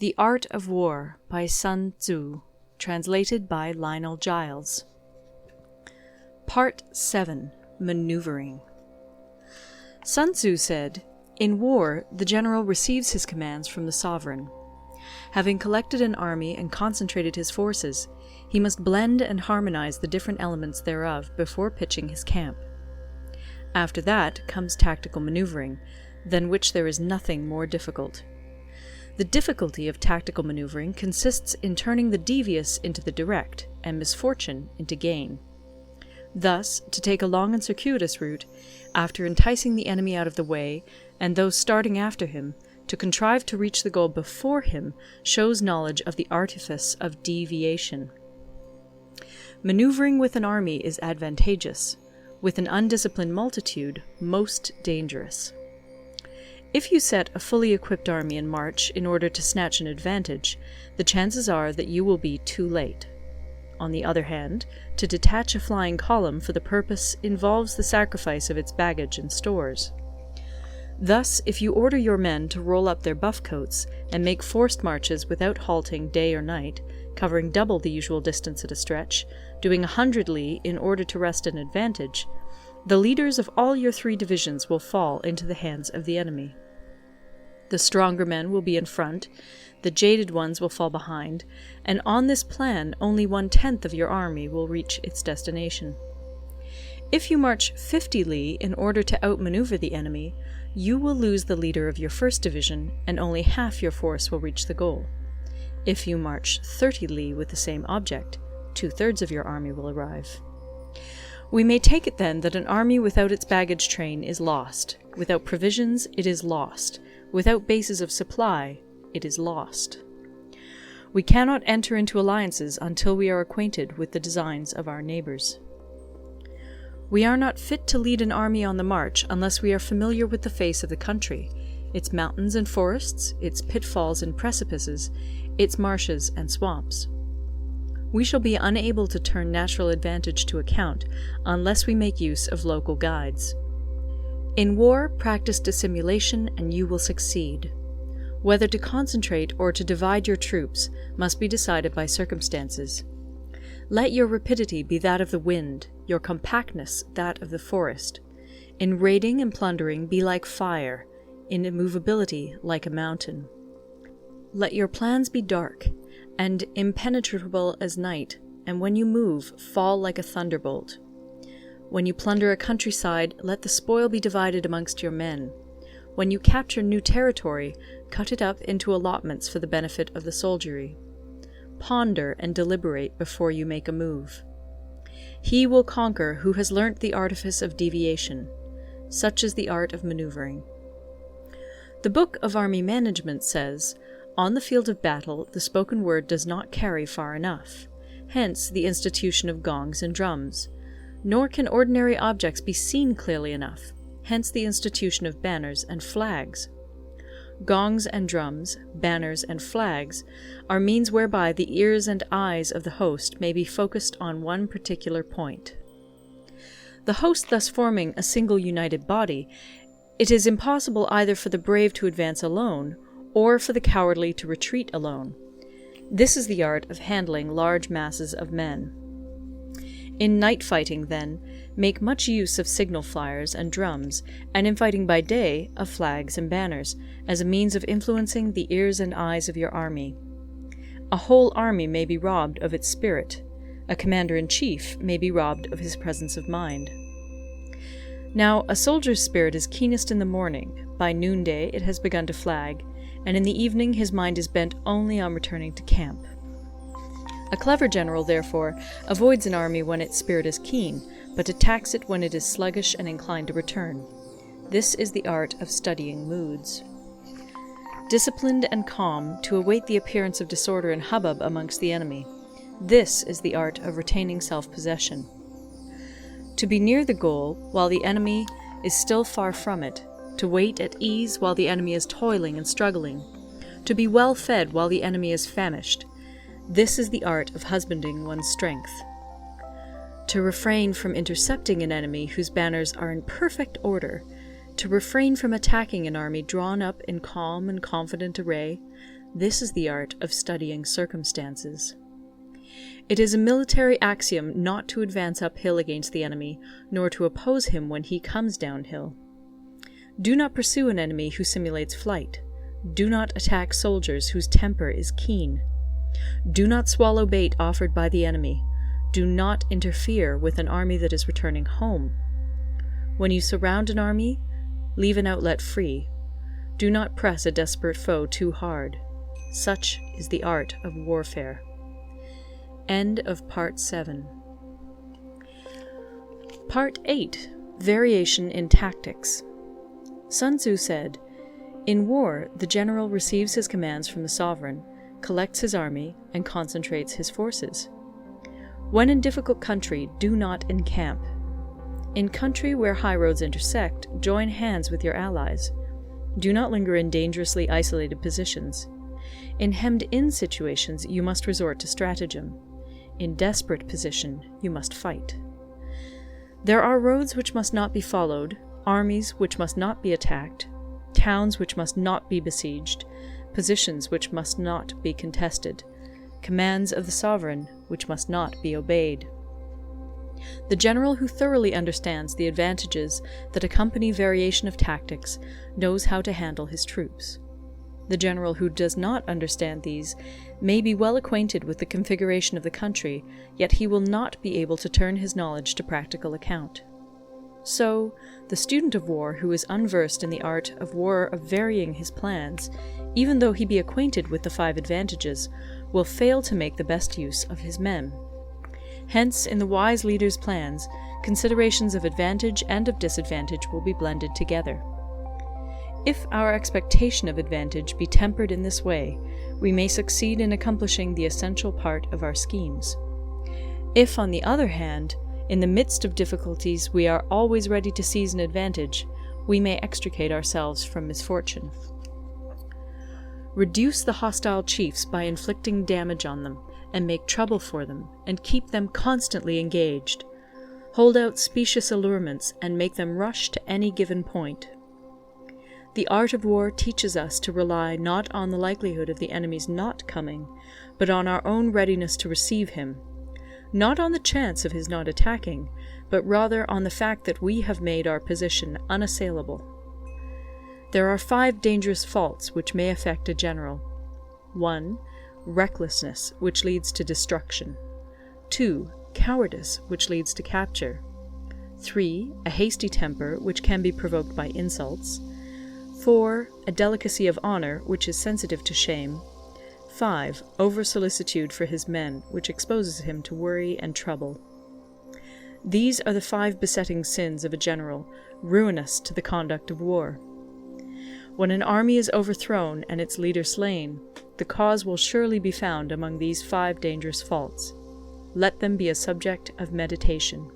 The Art of War by Sun Tzu, translated by Lionel Giles. Part 7. Maneuvering. Sun Tzu said, "In war, the general receives his commands from the sovereign. Having collected an army and concentrated his forces, he must blend and harmonize the different elements thereof before pitching his camp. After that comes tactical maneuvering, than which there is nothing more difficult. The difficulty of tactical maneuvering consists in turning the devious into the direct, and misfortune into gain. Thus, to take a long and circuitous route, after enticing the enemy out of the way, and those starting after him, to contrive to reach the goal before him, shows knowledge of the artifice of deviation. Maneuvering with an army is advantageous, with an undisciplined multitude, most dangerous. If you set a fully equipped army in march in order to snatch an advantage, the chances are that you will be too late. On the other hand, to detach a flying column for the purpose involves the sacrifice of its baggage and stores. Thus, if you order your men to roll up their buff coats and make forced marches without halting day or night, covering double the usual distance at a stretch, doing 100 li in order to wrest an advantage, the leaders of all your 3 divisions will fall into the hands of the enemy. The stronger men will be in front, the jaded ones will fall behind, and on this plan only 1/10 of your army will reach its destination. If you march 50 li in order to outmaneuver the enemy, you will lose the leader of your first division, and only half your force will reach the goal. If you march 30 li with the same object, 2/3 of your army will arrive. We may take it then that an army without its baggage train is lost. Without provisions, it is lost. Without bases of supply, it is lost. We cannot enter into alliances until we are acquainted with the designs of our neighbors. We are not fit to lead an army on the march unless we are familiar with the face of the country, its mountains and forests, its pitfalls and precipices, its marshes and swamps. We shall be unable to turn natural advantage to account unless we make use of local guides. In war, practice dissimulation and you will succeed. Whether to concentrate or to divide your troops must be decided by circumstances. Let your rapidity be that of the wind, your compactness that of the forest. In raiding and plundering be like fire, in immovability like a mountain. Let your plans be dark, and impenetrable as night, and when you move, fall like a thunderbolt. When you plunder a countryside, let the spoil be divided amongst your men. When you capture new territory, cut it up into allotments for the benefit of the soldiery. Ponder and deliberate before you make a move. He will conquer who has learnt the artifice of deviation. Such is the art of maneuvering. The Book of Army Management says, "On the field of battle, the spoken word does not carry far enough. Hence the institution of gongs and drums. Nor can ordinary objects be seen clearly enough. Hence the institution of banners and flags. Gongs and drums, banners and flags, are means whereby the ears and eyes of the host may be focused on one particular point. The host thus forming a single united body, it is impossible either for the brave to advance alone, or for the cowardly to retreat alone. This is the art of handling large masses of men. In night fighting, then, make much use of signal flyers and drums, and in fighting by day, of flags and banners, as a means of influencing the ears and eyes of your army. A whole army may be robbed of its spirit. A commander-in-chief may be robbed of his presence of mind. Now, a soldier's spirit is keenest in the morning. By noonday it has begun to flag, and in the evening his mind is bent only on returning to camp. A clever general, therefore, avoids an army when its spirit is keen, but attacks it when it is sluggish and inclined to return. This is the art of studying moods. Disciplined and calm, to await the appearance of disorder and hubbub amongst the enemy. This is the art of retaining self-possession. To be near the goal while the enemy is still far from it, to wait at ease while the enemy is toiling and struggling, to be well fed while the enemy is famished. This is the art of husbanding one's strength. To refrain from intercepting an enemy whose banners are in perfect order, To refrain from attacking an army drawn up in calm and confident array, this is the art of studying circumstances. It is a military axiom not to advance uphill against the enemy, nor to oppose him when he comes downhill. Do not pursue an enemy who simulates flight. Do not attack soldiers whose temper is keen. Do not swallow bait offered by the enemy. Do not interfere with an army that is returning home. When you surround an army, leave an outlet free. Do not press a desperate foe too hard. Such is the art of warfare. End of Part 7. Part 8. Variation in Tactics. Sun Tzu said, "In war, the general receives his commands from the sovereign, collects his army, and concentrates his forces. When in difficult country, do not encamp. In country where high roads intersect, join hands with your allies. Do not linger in dangerously isolated positions. In hemmed-in situations, you must resort to stratagem. In desperate position, you must fight. There are roads which must not be followed, armies which must not be attacked, towns which must not be besieged, positions which must not be contested, commands of the sovereign which must not be obeyed." The general who thoroughly understands the advantages that accompany variation of tactics knows how to handle his troops. The general who does not understand these may be well acquainted with the configuration of the country, yet he will not be able to turn his knowledge to practical account. So, the student of war who is unversed in the art of war of varying his plans, even though he be acquainted with the 5 advantages, will fail to make the best use of his men. Hence, in the wise leader's plans, considerations of advantage and of disadvantage will be blended together. If our expectation of advantage be tempered in this way, we may succeed in accomplishing the essential part of our schemes. If, on the other hand, in the midst of difficulties we are always ready to seize an advantage, we may extricate ourselves from misfortune. Reduce the hostile chiefs by inflicting damage on them, and make trouble for them, and keep them constantly engaged. Hold out specious allurements, and make them rush to any given point. The art of war teaches us to rely not on the likelihood of the enemy's not coming, but on our own readiness to receive him, not on the chance of his not attacking, but rather on the fact that we have made our position unassailable. There are 5 dangerous faults which may affect a general. 1. Recklessness, which leads to destruction. 2. Cowardice, which leads to capture. 3. A hasty temper, which can be provoked by insults. 4. A delicacy of honor, which is sensitive to shame. 5. Over-solicitude for his men, which exposes him to worry and trouble. These are the 5 besetting sins of a general, ruinous to the conduct of war. When an army is overthrown and its leader slain, the cause will surely be found among these 5 dangerous faults. Let them be a subject of meditation.